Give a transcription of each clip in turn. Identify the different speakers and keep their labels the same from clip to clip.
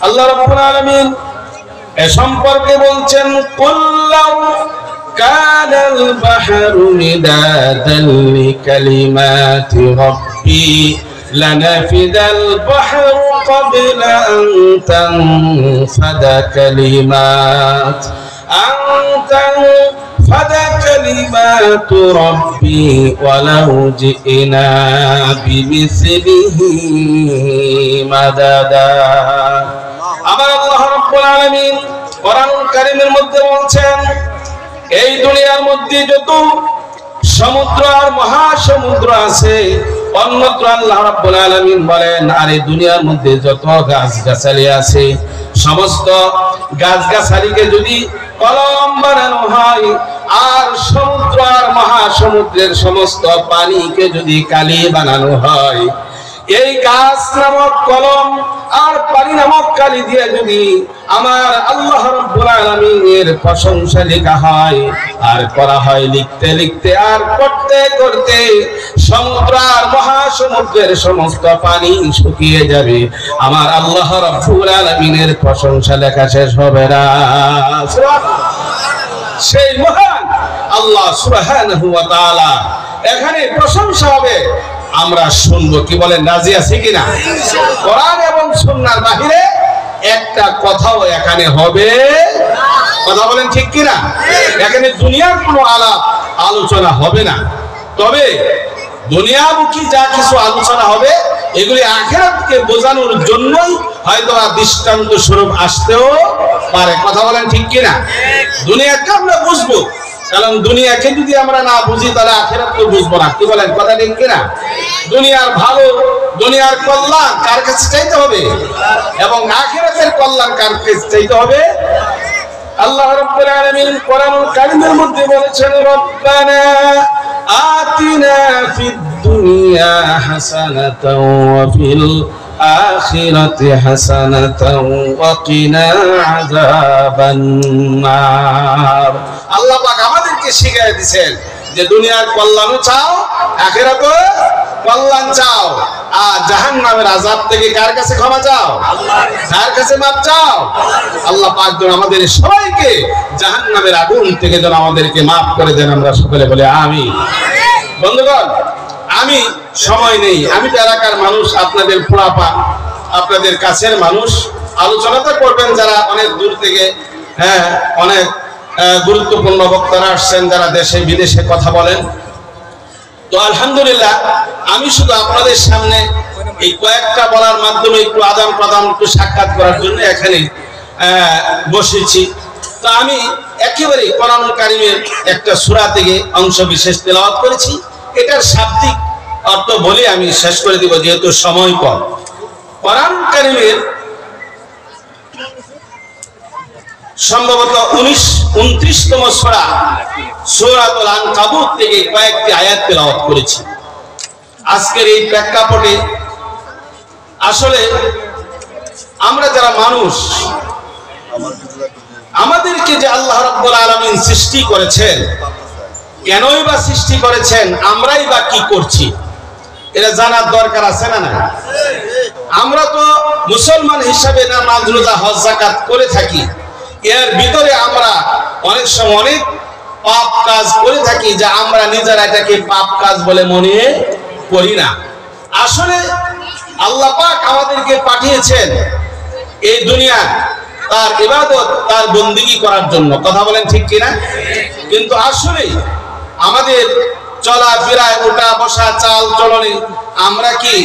Speaker 1: আল্লাহ রাব্বুল আলামিন এ সম্পর্কে বলছেন, কুল্লাউ কানাল বাহরু মিদাদান লিকালিমাতি রাব্বি লানাফিদাল বাহরু ক্বাবলা আন তানফাদা কালিমাতু রাব্বি ওয়ালাউ জিনা বিমিসলিহি মাদাদা। আমার আল্লাহ রাব্বুল আলামিন কোরআনুল কারীমের মধ্যে বলছেন, এই দুনিয়ার মধ্যে যত সমুদ্র আর মহাসমুদ্র আছে, অন্যত্র আল্লাহ রাব্বুল আলামিন বলেন, আর এই দুনিয়ার মধ্যে যত গাছগাছালি আছে, সমস্ত গাছগাছালিকে যদি কলম বানানো হয়, আর সমুদ্র আর মহাসমুদ্রের সমস্ত পানিকে যদি কালি বানানো হয়, এই গাছ নামক কলম আর পানি নামক কালি দিয়ে যদি আমার আল্লাহ রাব্বুল আলামিনের প্রশংসা লেখা হয় আর করা হয়, লিখতে লিখতে আর করতে করতে সমুদ্র আর মহাসমুদ্রের সমস্ত পানি শুকিয়ে যাবে, আমার আল্লাহ রাব্বুল আলামিনের প্রশংসা লেখা শেষ হবে না। সেই মহান আল্লাহ সুবহানাহু ওয়া তাআলা এখানে প্রশংসা হবে, আমরা শুনবো। কি বলেন, রাজি আছি কিনা? কোরআন এবং সুন্নাহর বাহিরে একটা কথাও এখানে হবে, কথা বলেন ঠিক কিনা? এখানে দুনিয়ার কোনো আলোচনা হবে না। তবে দুনিয়ামুখী যা কিছু আলোচনা হবে, এগুলি আখিরাতকে বোঝানোর জন্যই হয়তো দৃষ্টান্ত স্বরূপ আসতেও পারে, কথা বলেন ঠিক কিনা? দুনিয়াকে আমরা বুঝবো, কারণ দুনিয়াকে যদি আমরা না বুঝি তাহলে আখিরাত তো বুঝবো না। কি বলেন, কথা ঠিক কিনা? দুনিয়ার ভালো, দুনিয়ার কল্যাণ কার কাছে চাইতে হবে, এবং আখিরাতের কল্যাণ কার কাছে চাইতে হবে? আল্লাহ রাব্বুল আলামিন কোরআনুল কারীমের মধ্যে বলেছেন, রব্বানা আতিনা ফিদ দুনিয়া হাসানাতাও ওয়া ফিল আখিরাতি হাসানাতাও ওয়া কিনা আযাবান নার। আল্লাহ পাক আমাদেরকে শিখিয়ে দিয়েছেন যে দুনিয়ার কল্যাণও চাও, আখিরাতেও কল্যাণ চাও, আর জাহান্নামের আযাব থেকে কার কাছে ক্ষমা চাও? আল্লাহর কাছে। কার কাছে মাপ চাও? আল্লাহ পাক যেন আমাদের সবাইকে জাহান্নামের আগুন থেকে যেন আমাদেরকে মাফ করে দেন, আমরা সকলে বলি আমিন। বন্ধুগণ, আমি সময় নেই, আমি তো এলাকার মানুষ, আপনাদের পোড়াপা, আপনাদের কাছের মানুষ, আলোচনাটা করবেন যারা অনেক দূর থেকে, অনেক গুরুত্বপূর্ণ বক্তারা আসছেন যারা দেশে বিদেশে কথা বলেন। তো আলহামদুলিল্লাহ, আমি শুধু আপনাদের সামনে এই কয়েকটা বলার মাধ্যমে একটু আদান প্রদান, একটু সাক্ষাৎ করার জন্য এখানে বসেছি। তো আমি একেবারে কোরআনুল কারীমের একটা সূরা থেকে অংশ বিশেষ তেলাওয়াত করেছি। এটার শাব্দিক অর্থ বলে আমি শেষ করে দিব, যেহেতু সময় কম। কোরআনুল কারীমের সম্ভবত 29তম সূরা সূরাতুল আনকাবুত থেকে কয়েকটি আয়াত তেলাওয়াত করেছি। আজকের এই প্রেক্ষাপটে আসলে আমরা যারা মানুষ, আমাদেরকে যে আল্লাহ রাব্বুল আলামিন সৃষ্টি করেছেন, কেনই বা সৃষ্টি করেছেন, আমরাই বা কি করছি, এটা জানার দরকার আছে না? না, আমরা তো মুসলমান হিসাবে নামাজ রোজা হজ যাকাত করে থাকি, এর ভিতরে আমরা অনেক সময় অনেক পাপ কাজ করে থাকি যা আমরা নিজেরা এটাকে পাপ কাজ বলে মনে করি না। আসলে আল্লাহ পাক আমাদেরকে পাঠিয়েছেন এই দুনিয়া তার ইবাদত, তার বন্দেগী করার জন্য, কথা বলেন ঠিক কিনা? কিন্তু আসলে আমাদের চলাফেরায়, ওঠা বসা, চাল চলনে আমরা কি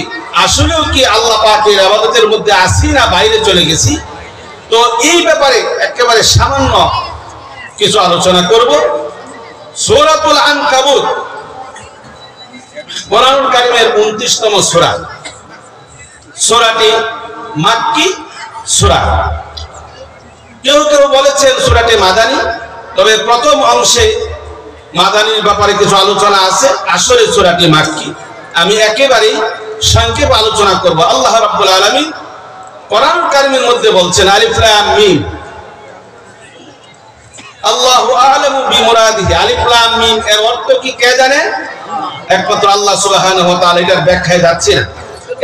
Speaker 1: আসলেও কি আল্লাহ পাকের ইবাদতের মধ্যে আছি না বাইরে চলে গেছি? তো এই ব্যাপারে একেবারে সামান্য কিছু আলোচনা করব। সূরাতুল আনকাবুত কোরআনুল কারীমের 29তম সূরা। সূরাটি মাক্কি সূরা। কেউ কেউ বলেছেন সূরাটি মাদানী, তবে প্রথম অংশে মাদানীর ব্যাপারে কিছু আলোচনা আছে, আসলে সূরাটি মাক্কি। আমি একেবারেই সংক্ষেপে আলোচনা করব। আল্লাহ রাব্বুল আলামিন কোরআনুল কারীমের মধ্যে বলছেন, আলিফ লাম মিম, আল্লাহু আ'লামু বিমুরাদিহি। আলিফ লাম মিম এর অর্থ কি কে জানে? একমাত্র আল্লাহ সুবহানাহু ওয়া তাআলা। এটার ব্যাখ্যায় যাচ্ছি না।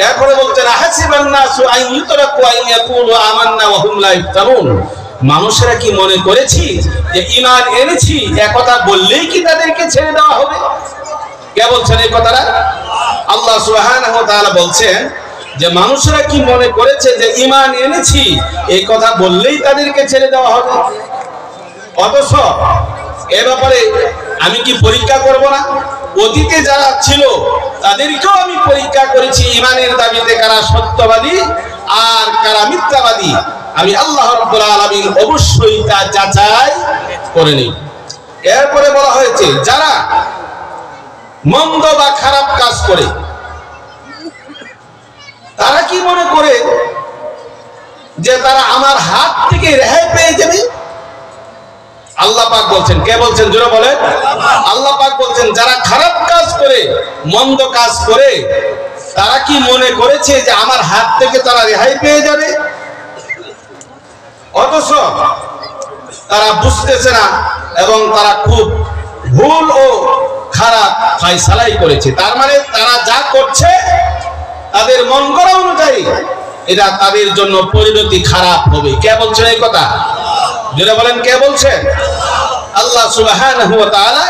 Speaker 1: এরপরে বলছেন আহাসিবান নাসু আন ইউতরাকু আন ইয়াকুলু আমান্না ওয়া হুম লা ইফতানুন, মানুষেরা কি মনে করেছি যে ঈমান এনেছি একথা বললেই কি তাদেরকে ছেড়ে দেওয়া হবে? কে বলছেন এই কথাটা? আল্লাহ সুবহানাহু ওয়া তাআলা বলছেন যে মানুষরা কি মনে করেছে যে ঈমান এনেছি এই কথা বললেই তাদেরকে ছেড়ে দেওয়া হবে? অথচ এ ব্যাপারে আমি কি পরীক্ষা করব না? অতীতে যারা ছিল তাদেরকেও আমি পরীক্ষা করেছি ঈমানের দাবিতে কারা সত্যবাদী আর কারা মিথ্যাবাদী। আমি আল্লাহ রাব্বুল আলামিন অবশ্যই তা যাচাই করে নিই। এরপরে বলা হয়েছে যারা মন্দ বা খারাপ কাজ করে তারা কি মনে করে যে তারা আমার হাত থেকে রেহাই পেয়ে যাবে? আল্লাহ পাক বলছেন, কে বলছেন জোরে বলেন? আল্লাহ পাক বলছেন যারা খারাপ কাজ করে মন্দ কাজ করে তারা কি মনে করেছে যে আমার হাত থেকে তারা রেহাই পেয়ে যাবে? অথচ তারা বুঝতেছে না এবং তারা খুব ভুল ও খারাপ ফয়সালাই করেছে। তার মানে তারা যা করছে তাদের মন করা অনুযায়ী এটা তাদের জন্য পরিণতি খারাপ হবে। কে বলছেন এই কথা? যারা বলেন কে বলছেন? আল্লাহ সুবহানাহু ওয়া তাআলা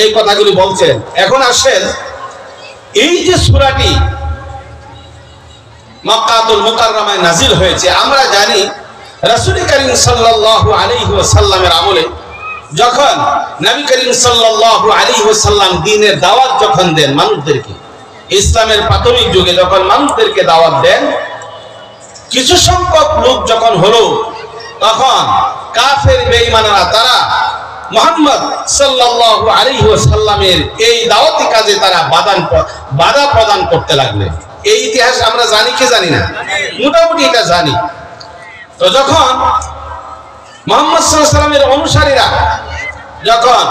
Speaker 1: এই কথাগুলি বলছেন। এখন আসেন এই যে সূরাটি মক্কাতুল মুকাররমায় নাজিল হয়েছে, আমরা জানি রাসূল করিম সাল্লাল্লাহু আলাইহি ওয়াসাল্লামের আমলে যখন নবী করিম সাল্লাল্লাহু আলাইহি ওয়াসাল্লাম দ্বীনের দাওয়াত যখন দেন মানুষদেরকে, ইসলামের প্রাথমিক যুগে যখন মানুষদেরকে দাওয়াত দেন, কিছু সংখ্যক লোক যখন হলো তখন কাফের বেঈমানরা তারা মুহাম্মদ সাল্লাল্লাহু আলাইহি ওয়াসাল্লামের এই দাওয়াতি কাজে তারা বাধা প্রদান করতে লাগলেন। এই ইতিহাস আমরা জানি কি জানি না? মোটামুটি এটা জানি। তো যখন মুহাম্মদ সাল্লাল্লাহু আলাইহি ওয়াসাল্লামের অনুসারীরা যখন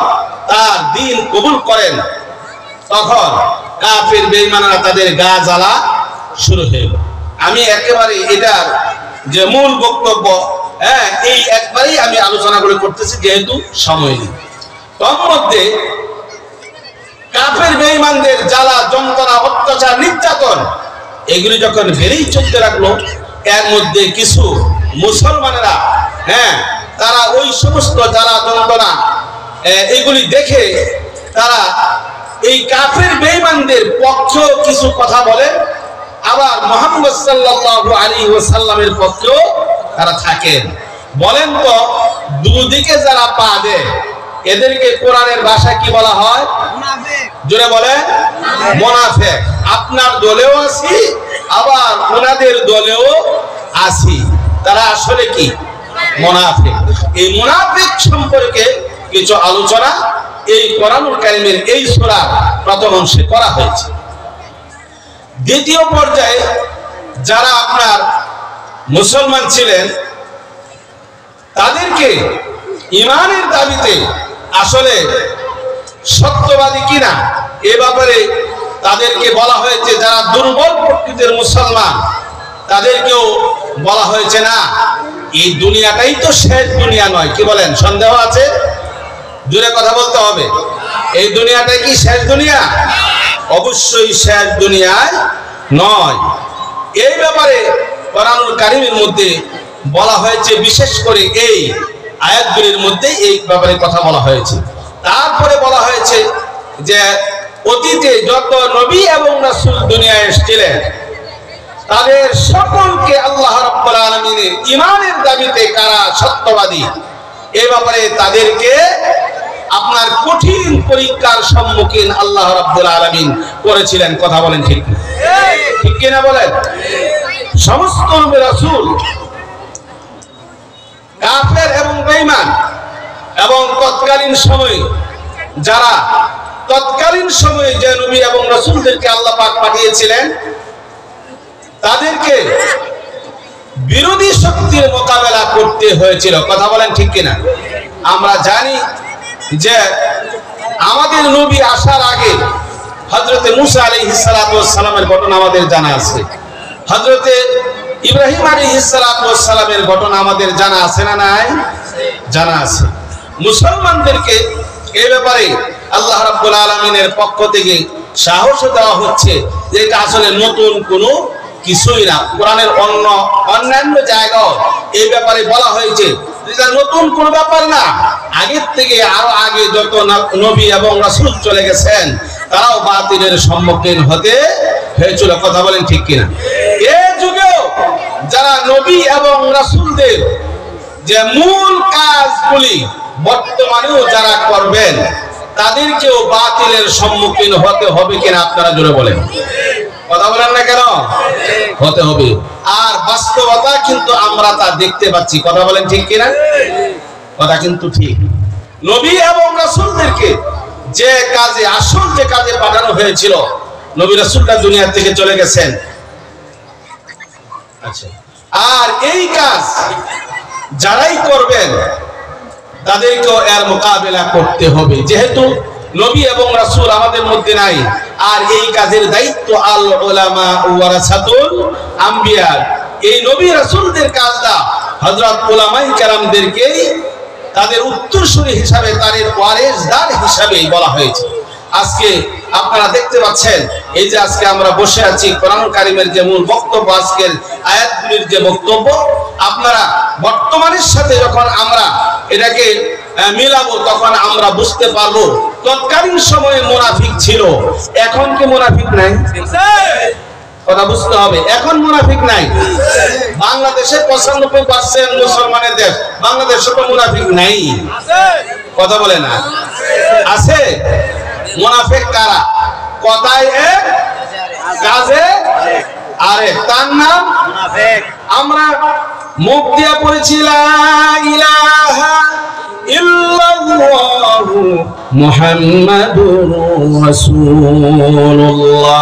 Speaker 1: তার দ্বীন কবুল করেন তখন কাফের বেঈমানরা তাদের গা জ্বালা শুরু হয়ে গেল। আমি একেবারে এটার যে মূল বক্তব্য এই একবারেই আমি আলোচনা করে করতেছি যেহেতু সময় নেই। তার মধ্যে কাফের বেঈমানদের জ্বালা যন্ত্রণা অত্যাচার নির্যাতন এগুলি যখন বেড়েই চলতে লাগলো, এর মধ্যে কিছু মুসলমানেরা তারা ওই সমস্ত জ্বালা যন্ত্রণা এগুলি দেখে তারা এই কাফের বেঈমানদের পক্ষে কিছু কথা বলে, আবার মুহাম্মদ সাল্লাল্লাহু আলাইহি ওয়াসাল্লামের পক্ষেও তারা থাকেন। বলেন তো দুদিকে যারা পা দেয় এদেরকে কোরআনের ভাষায় কি বলা হয়? মুনাফিক। জোরে বলেন মুনাফিক। আপনার দলেও আছি আবার ওনাদের দলেও আছি, তারা আসলে কি? মুনাফিক। এই মুনাফিক সম্পর্কে কিছু আলোচনা এই কোরআনুল কারীমের এই সূরা প্রথম অংশে করা হয়েছে। দ্বিতীয় পর্যায়ে যারা আপনার মুসলমান ছিলেন তাদেরকে ঈমানের দাবিতে আসলে সত্যবাদী কিনা এ ব্যাপারে তাদেরকে বলা হয়েছে। যারা দুর্বল প্রকৃতির মুসলমান তাদেরকেও বলা হয়েছে না এই দুনিয়াটাই তো শেষ দুনিয়া নয়। কি বলেন? সন্দেহ আছে? জোরে কথা বলতে হবে। এই দুনিয়াটাই কি শেষ দুনিয়া? অবশ্যই শেষ দুনিয়ায় নয়। এই ব্যাপারে কোরআনুল কারীমের মধ্যে বলা হয়েছে, বিশেষ করে এই আয়াতগুলির মধ্যে এই ব্যাপারে কথা বলা হয়েছে। তারপরে বলা হয়েছে যে অতীতে যত নবী এবং রাসূল দুনিয়ায় এসেছিলেন তাদের সকলকে আল্লাহ রাব্বুল আলামিনের ঈমানের দাবিতে কারা সত্যবাদী এই ব্যাপারে তাদেরকে আপনার কঠিন পরীক্ষার সম্মুখীন আল্লাহ রাব্বুল আলামিন করেছিলেন। কথা বলেন ঠিক না? ঠিক কিনা বলেন? সমস্ত নবী রাসূল কাফের এবং বেঈমান এবং তৎকালীন সময়ে যারা তৎকালীন সময়ে যে নবী এবং রাসূলদেরকে আল্লাহ পাক পাঠিয়েছিলেন তাদেরকে বিরোধী শক্তির মোকাবেলা করতে হয়েছিল। কথা বলেন ঠিক কিনা? আমরা জানি যে আমাদের নবী আসার আগে হযরতে মূসা আলাইহিস সালাতু ওয়াস সালামের ঘটনা আমাদের জানা আছে, হযরতে ইব্রাহিম আলাইহিস সালাতু ওয়াস সালামের ঘটনা আমাদের জানা আছে না নাই? জানা আছে। মুসলমানদেরকে এই ব্যাপারে আল্লাহ রাব্বুল আলামিনের পক্ষ থেকে সাহস দেওয়া হচ্ছে যে এটা আসলে নতুন কোনো কিছুই না। কোরআনের অন্যান্য জায়গাও এই ব্যাপারে বলা হয়েছে এটা নতুন কোনো ব্যাপার না, আগের থেকে আরো আগে যত নবী এবং রাসূল চলে গেছেন তারাও বাতিলের সম্মুখীন হতে হয়েছিল। কথা বলেন ঠিক কিনা? এই যুগেও যারা নবী এবং রাসূলদের যে মূল কাজগুলি বর্তমানেও যারা করবেন তাদেরকেও বাতিলের সম্মুখীন হতে হবে কিনা আপনারা জোরে বলেন। কথা বলেন না কেন? হতে হবে। আর বাস্তবতা কিন্তু আমরা তা দেখতে পাচ্ছি। কথা বলেন ঠিক কিনা? কথা কিন্তু ঠিক। নবী এবং রাসূলদেরকে যে কাজে আসল যে কাজে পাঠানো হয়েছিল, নবী রাসূলরা দুনিয়া থেকে চলে গেছেন। আচ্ছা, আর এই কাজ যারাই করবেন তাদেরকেও এর মোকাবেলা করতে হবে। যেহেতু নবী এবং রাসূল আমাদের মধ্যে নাই, আর এই কাজের দায়িত্ব আল উলামা ওয়ারাসাতুল আম্বিয়া, এই নবী রাসূলদের কাজটা হযরত উলামায়ে কেরামদেরকেই তাদের উত্তরসূরি হিসাবে, তাদের ওয়ারিসদার হিসাবে বলা হয়েছে। আজকে আপনারা দেখতে পাচ্ছেন এই যে আজকে আমরা বসে আছি, কোরআন কারীমের যে মূল বক্তব্য, আজকের আয়াতগুলির যে বক্তব্য, আপনারা বর্তমানের সাথে যখন আমরা এটাকে মিলাবো তখন আমরা বুঝতে পারবো তৎকালীন সময়ে মুনাফিক ছিল, এখন কি মুনাফিক নাই? কথা বুঝতে হবে, এখন মুনাফিক নাই। বাংলাদেশে 95% মুসলমানের দেশ, বাংলাদেশে তো মুনাফিক নাই। কথা বলে না? আছে। মুনাফিক কারা? কথায় এক, কাজে আরেক, তার নাম মুনাফিক। আমরা মুখ দিয়ে পড়েছি লা ইলাহা ইল্লাল্লাহু মুহাম্মাদুর রাসূলুল্লাহ,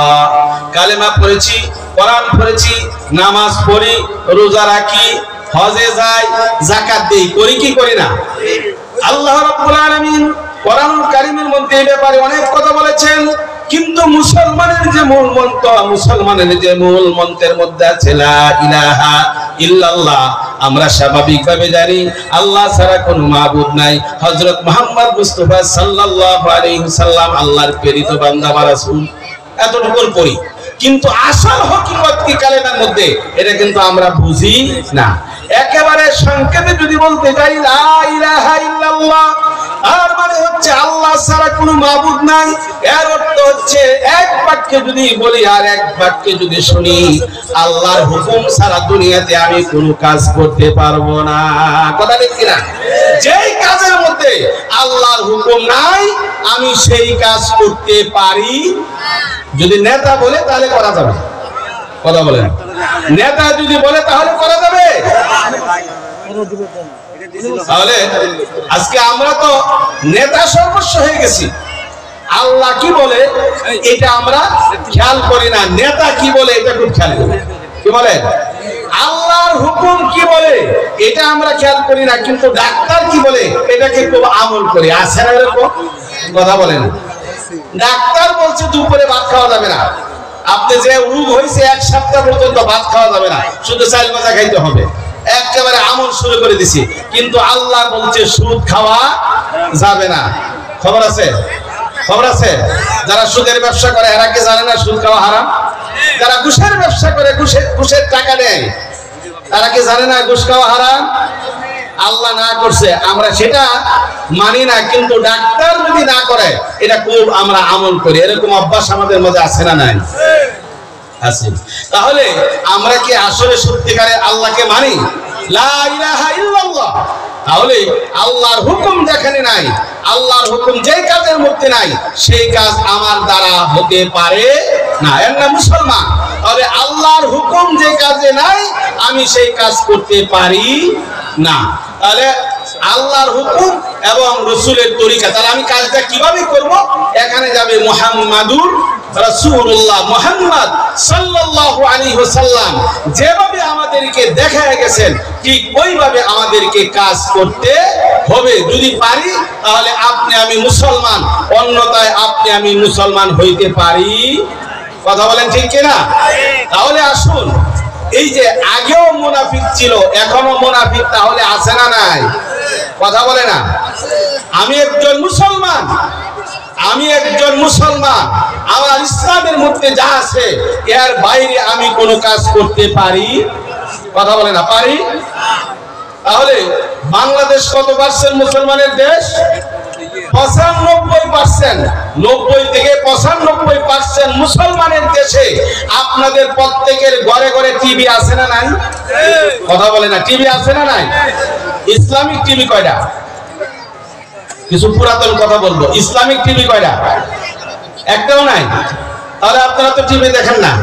Speaker 1: কালেমা পড়েছি, কোরআন পড়েছি, নামাজ পড়ি, রোজা রাখি, হজে যাই, যাকাত দেই, করি কি করি না? আল্লাহ রাব্বুল আলামিন কোরআন কারীমের মধ্যে এই ব্যাপারে অনেক কথা বলেছেন, কিন্তু মুসলমানের যে মূল মন্ত্র, মুসলমানের যে মূল মন্ত্রের মধ্যে আছে লা ইলাহা ইল্লাল্লাহ। আমরা স্বাভাবিকভাবে জানি আল্লাহ ছাড়া কোনো মাবুদ নাই, হযরত মুহাম্মদ মুস্তাফা সাল্লাল্লাহু আলাইহি ওয়াসাল্লাম আল্লাহর প্রেরিত বান্দা বা রাসূল, এতটুকুর পরি। কিন্তু আসল হকিকত কি কালেমার মধ্যে, এটা কিন্তু আমরা বুঝি না। একেবারে সংক্ষেপে যদি বলতে যাই লা ইলাহা ইল্লাল্লাহ, আর মানে হচ্ছে আল্লাহ ছাড়া কোনো মাবুদ নাই। এর অর্থ হচ্ছে এক বাক্যে যদি বলি আর এক বাক্যে যদি শুনি, আল্লাহর হুকুম ছাড়া দুনিয়াতে আমি কোনো কাজ করতে পারবো না। কথা ঠিক কিনা? যেই কাজের মধ্যে আল্লাহর হুকুম নাই আমি সেই কাজ করতে পারি। যদি নেতা বলে তাহলে করা যাবে। কথা বলেন, নেতা যদি বলে তাহলে করা যাবে। তাহলে আজকে আমরা তো নেতা সর্বস্ব হয়ে গেছি। আল্লাহ কি বলে এটা আমরা খেয়াল করি না, নেতা কি বলে এটা খুব খেয়াল করি। কি বলে? আল্লাহর হুকুম কি বলে এটা আমরা খেয়াল করি না, কিন্তু ডাক্তার কি বলে এটাকে খুব আমল করি। আছে না এরকম? কথা বলেন, ডাক্তার বলছে দুপুরে ভাত খাওয়া যাবে না, আপনি যে রোগ হয়েছে 1 সপ্তাহ পর্যন্ত ভাত খাওয়া যাবে না, শুধু চাল ভাজা খাইতে হবে। একেবারে আমল শুরু করে দিছি, কিন্তু আল্লাহ বলছে সুদ খাওয়া যাবে না। খবর আছে? খবর আছে? যারা সুদের ব্যবসা করে এরা কি জানে না সুদ খাওয়া হারাম? যারা ঘুষের ব্যবসা করে, ঘুষের টাকা নেয়, তারা কি জানে না ঘুষ খাওয়া হারাম? আল্লাহ না করছে, আমরা সেটা মানি না, কিন্তু ডাক্তার যদি না করে এটা খুব আমরা আমল করি। এরকম অভ্যাস আমাদের মধ্যে আছে না নাই? আছে। তাহলে আমরা কি আসলে সত্যিকারে আল্লাহকে মানি? লা ইলাহা ইল্লাল্লাহ। তাহলে আল্লাহর হুকুম যেখানে নাই, আল্লাহর হুকুম যেই কাজের মধ্যে নাই, সেই কাজ আমার দ্বারা হতে পারে না, এর নাম মুসলমান। তাহলে আল্লাহর হুকুম যে কাজে নাই আমি সেই কাজ করতে পারি না। তাহলে আল্লাহর হুকুম এবং রাসূলের তরিকা, তাহলে আমি কাজটা কিভাবে করব? এখানে যাবে মুহাম্মাদুর রাসূলুল্লাহ, মুহাম্মদ সাল্লাল্লাহু আলাইহি ওয়াসাল্লাম যেভাবে আমাদেরকে দেখায় গেছেন ঠিক ওইভাবে আমাদেরকে কাজ করতে হবে। যদি পারি তাহলে আপনি আমি মুসলমান, অন্যথায় আপনি আমি মুসলমান হইতে পারি। কথা বলেন ঠিক কিনা? তাহলে আসুন, এই যে আগেও মুনাফিক ছিল এখনো মুনাফিক তাহলে আছে না নাই? কথা বলে না? আমি একজন মুসলমান, আমি একজন মুসলমান, আমার ইসলামের মধ্যে যা আছে এর বাইরে আমি কোনো কাজ করতে পারি? কথা বলে না, পারি? তাহলে বাংলাদেশ কত পার্সেন্ট মুসলমানের দেশ? 95%। 90 থেকে 95% মুসলমানের দেশে আপনাদের প্রত্যেকের ঘরে ঘরে টিভি আছে না নাই? কথা বলে না, টিভি আছে না নাই? ইসলামিক টিভি কয়টা? কিছু পুরাতন কথা বলবো। ইসলামিক টিভি কয়টা? একটাও নাই। তাহলে আপনারা তো টিভি দেখেন না,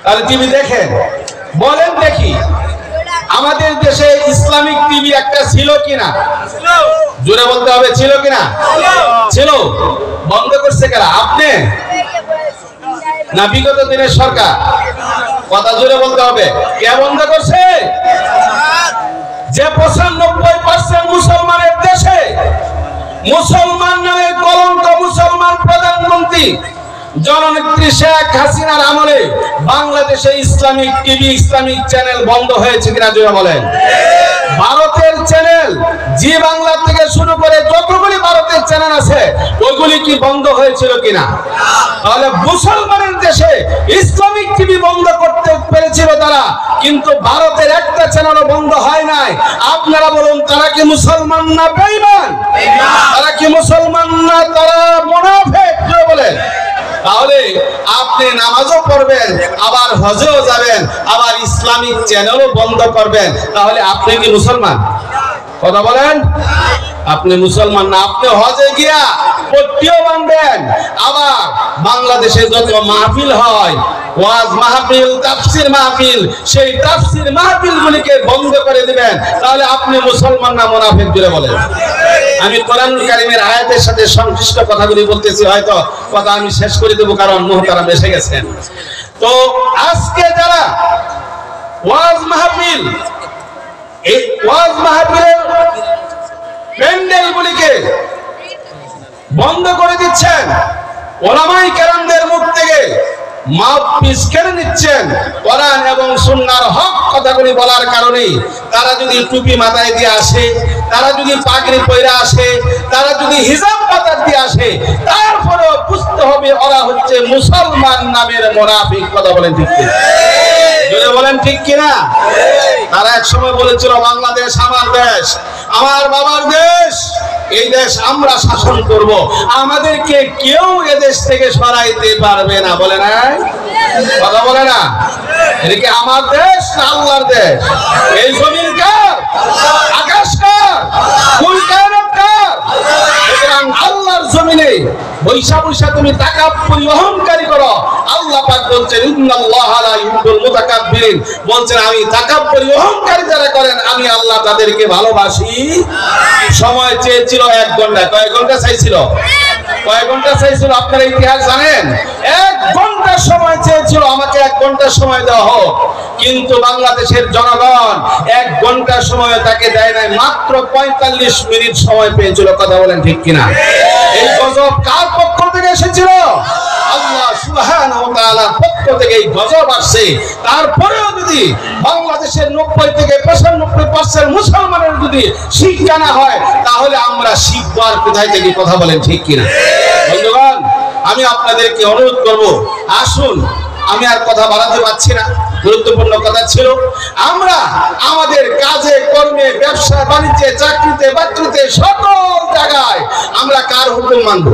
Speaker 1: তাহলে টিভি দেখেন, বলেন দেখি আমাদের দেশে ইসলামিক টিভি একটা ছিল কিনা? জোরে বলতে হবে, ছিল কিনা? ছিল। বন্ধ করছে কারা? আপনি না বিগত দিনের সরকার? কথা জোরে বলতে হবে, কে বন্ধ করছে? যে 95% মুসলমানের দেশে মুসলমান নামের কলঙ্ক, মুসলমান প্রধানমন্ত্রী জননেত্রী শেখ হাসিনার আমলে বাংলাদেশে ইসলামিক টিভি, ইসলামিক চ্যানেল বন্ধ হয়েছে কিনা জোরে বলেন? ভারতের চ্যানেল জি বাংলা থেকে শুরু করে যতগুলি ভারতের চ্যানেল আছে ওইগুলি কি বন্ধ হয়েছিল কিনা? তাহলে মুসলমানের দেশে ইসলামিক টিভি বন্ধ করতে পেরেছিল তারা, কিন্তু ভারতের একটা চ্যানেলও বন্ধ হয় নাই। আপনারা বলুন, তারা কি মুসলমান না বেঈমান? তারা কি মুসলমান না তারা মুনাফিক? বলেন। তাহলে আপনি নামাজও পড়বেন, আবার হজেও যাবেন, আবার ইসলামিক চ্যানেলও বন্ধ করবেন, তাহলে আপনি কি মুসলমান? কথা বলেন, আপনি মুসলমান না। আপনি হজে গিয়া পট্টিও বাঁধবেন, আবার বাংলাদেশে যত মাহফিল হয়, ওয়াজ মাহফিল, তাফসীর মাহফিল, সেই তাফসীর মাহফিলগুলিকে বন্ধ করে দিবেন, তাহলে আপনি মুসলমান না মুনাফিক জুড়ে বলেন? আমি কোরআনুল কারীমের আয়াতের সাথে সংশ্লিষ্ট কথাগুলি বলতেছি, হয়তো কথা আমি শেষ করে দেব কারণ মুহতারাম এসে গেছেন। তো আজকে যারা ওয়াজ মাহফিল, এই ওয়াজ মাহফিলের প্যান্ডেলগুলিকে বন্ধ করে দিচ্ছেন, ওলামায়ে কেরামদের মুখ থেকে মাউথপিস কেড়ে নিচ্ছেন, কোরআন এবং সুন্নাহর হক কথাগুলি বলার কারণে তারা যদি টুপি মাথায় দিয়ে আসে, তারা যদি পাগড়ি পরে আসে, তারা যদি হিজাব মাথায় দিয়ে আসে, তারপরেও বুঝতে হবে ওরা হচ্ছে মুসলমান নামের মুনাফিক। কথা বলেন ঠিক কিনা? যদি বলেন ঠিক কিনা? তারা এক সময় বলেছিল বাংলাদেশ আমার দেশ, আমার বাবার দেশ, এই দেশ আমরা শাসন করব, আমাদেরকে কেউ এদেশ থেকে সরাইতে পারবে না। বলে না? কথা বলে না? এটা কি আমার দেশ না আল্লাহর দেশ? এই জমিন কার? আকাশ কার? কুল কায়নাত কার? সুতরাং আল্লাহর জমিনে বৈশা বৈশা তুমি তাকাব্বুরি অহংকারী করো। আল্লাহ পাক বলছেন ইন্নাল্লাহা লা ইউহিব্বুল মুতাকাব্বিরিন, বলছেন আমি তাকাব্বুরি অহংকারী যারা করেন আমি আল্লাহ তাদেরকে ভালোবাসি। সময় চেয়েছিল 1 ঘন্টা, কয় ঘন্টা চাইছিল? কয় ঘন্টা চাইছিল? আপনারা ইতিহাস জানেন? 1 ঘন্টা সময় চেয়েছিল, আমাকে 1 ঘন্টা সময় দেওয়া হোক, কিন্তু বাংলাদেশের জনগণ 1 ঘন্টা সময় তাকে দেয় নাই, মাত্র 45 মিনিট সময় পেয়েছিল। কথা বলেন ঠিক কিনা? এই গজব কার পক্ষ থেকে এসেছিল? আল্লাহ সুবহানাহু ওয়া তাআলার পক্ষ থেকে এই গজব আসছে। তারপরেও যদি বাংলাদেশের 90 থেকে 95% মুসলমানের যদি শিক্ষা না হয়, তাহলে আমরা শিখব আর কোথায় থেকে? কথা বলেন ঠিক কিনা? বন্ধুগণ, আমি আপনাদেরকে অনুরোধ করব, আসুন, আমি আর কথা বাড়াতে পারছি না, গুরুত্বপূর্ণ কথা ছিল। আমরা আমাদের কাজে কর্মে, ব্যবসা বাণিজ্যে, চাকরিতে বাকরিতে, সকল জায়গায় আমরা কার হুকুম মানবো?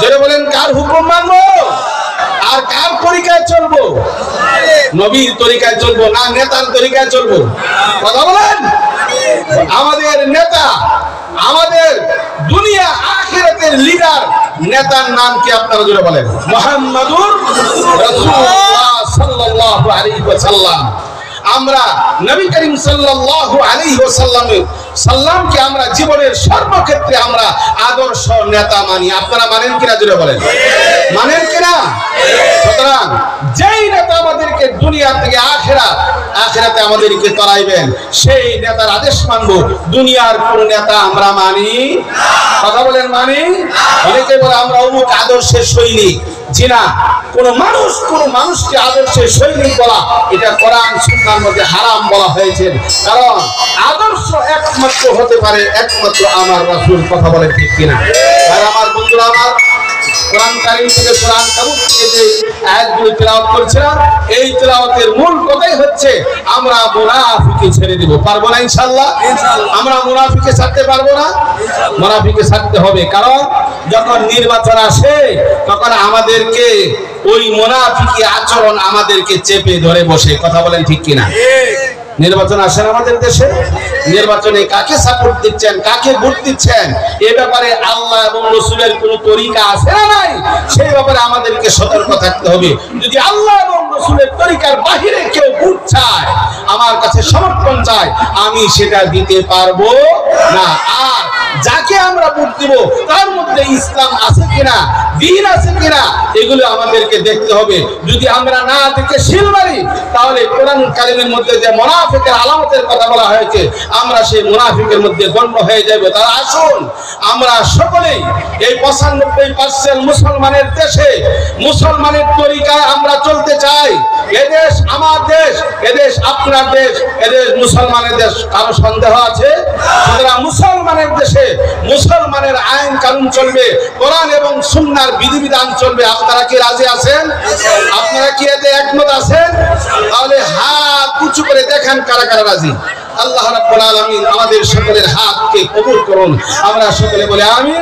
Speaker 1: যারা বলেন কার হুকুম মানবো? আর কার তরিকায় চলবো? নবীর তরিকায় চলবো না নেতার তরিকায় চলবো? কথা বলেন। আমাদের নেতা, আমাদের দুনিয়া আখিরাতের লিডার, নেতার নাম কি আপনারা জোরে বলেন? মুহাম্মাদুর রাসূলুল্লাহ সাল্লাল্লাহু আলাইহি ওয়াসাল্লাম। আমরা নবী করিম সাল্লাল্লাহু আলাইহি ওয়াসাল্লামকে আমরা জীবনের সর্বক্ষেত্রে আমরা আদর্শ নেতা মানি। আপনারা মানেন কিনা জোরে বলেন? মানেন কিনা? সুতরাং যেই নেতা আমাদেরকে দুনিয়া থেকে আখিরাতে আমাদেরকে তরাইবেন, সেই নেতার আদেশ মানব। দুনিয়ার কোন নেতা আমরা মানি? কথা বলেন মানি? অনেকে বলে আমরা অমুক আদর্শের সৈনিক। জি না, কোন মানুষকে আদর্শের সৈনিক বলা এটা কোরআন সুন্নাহর মধ্যে হারাম বলা হয়েছে। কারণ আদর্শ একমাত্র হতে পারে একমাত্র আমার রাসূল। কথা বলেন ঠিক কিনা? আর আমার বন্ধুরা, আমার কোরআন কারীম থেকে সূরা আনকাবুত থেকে যে আয়াতগুলো তেলাওয়াত করছিলাম, এই তেলাওয়াতের মূল কথাই হচ্ছে আমরা মুনাফিকি ছেড়ে দেব। পারবো না ইনশাআল্লাহ? আমরা মুনাফিকে ছাড়তে পারবো না? মুনাফিকে ছাড়তে হবে, কারণ যখন নির্বাচন আসে তখন আমাদেরকে ওই মুনাফিকি আচরণ আমাদেরকে চেপে ধরে বসে। কথা বলেন ঠিক কিনা? নির্বাচন আসেন আমাদের দেশে, নির্বাচনে কাকে সাপোর্ট দিচ্ছেন, কাকে ভোট দিচ্ছেন, এ ব্যাপারে আল্লাহ এবং রাসূলের কোন তরিকা আছে না নাই, সেই ব্যাপারে আমাদেরকে সতর্ক থাকতে হবে। যদি আল্লাহ এবং রাসূলের তরিকার বাহিরে কেউ ভোট চায়, আমার কাছে সমর্থন চায়, আমি সেটা দিতে পারবো না। আর যাকে আমরা ভোট দিব তার মধ্যে ইসলাম আছে কিনা, দ্বীন আছে কিনা, এগুলো আমাদেরকে দেখতে হবে। যদি আমরা না দেখে শিল মারি, তাহলে কোরআন কারীমের মধ্যে যে মুনাফিকের আলামতের কথা বলা হয়েছে, আমরা সেই মুনাফিকের মধ্যে গণ্য হয়ে যাব। তারা আসুন আমরা সকলেই এই 95% মুসলমানের দেশে মুসলমানের তরিকায় আমরা চলতে চাই। এদেশ আমার দেশ, এদেশ আপনার দেশ, এদেশ মুসলমানের দেশ। কারো সন্দেহ আছে? সুতরাং মুসলমানের দেশে মুসলমানের আইন কানুন চলবে, কোরআন এবং সুন্নাহর বিধিবিধান চলবে। আপনারা কি রাজি আছেন? আপনারা কি এতে একমত আছেন? তাহলে হাত উঁচু করে দেখান কারা কারা রাজি। আল্লাহ রাব্বুল আলামিন আমাদের সকলের হাতকে কবুল করুন। আমরা সকলে বলি আমিন।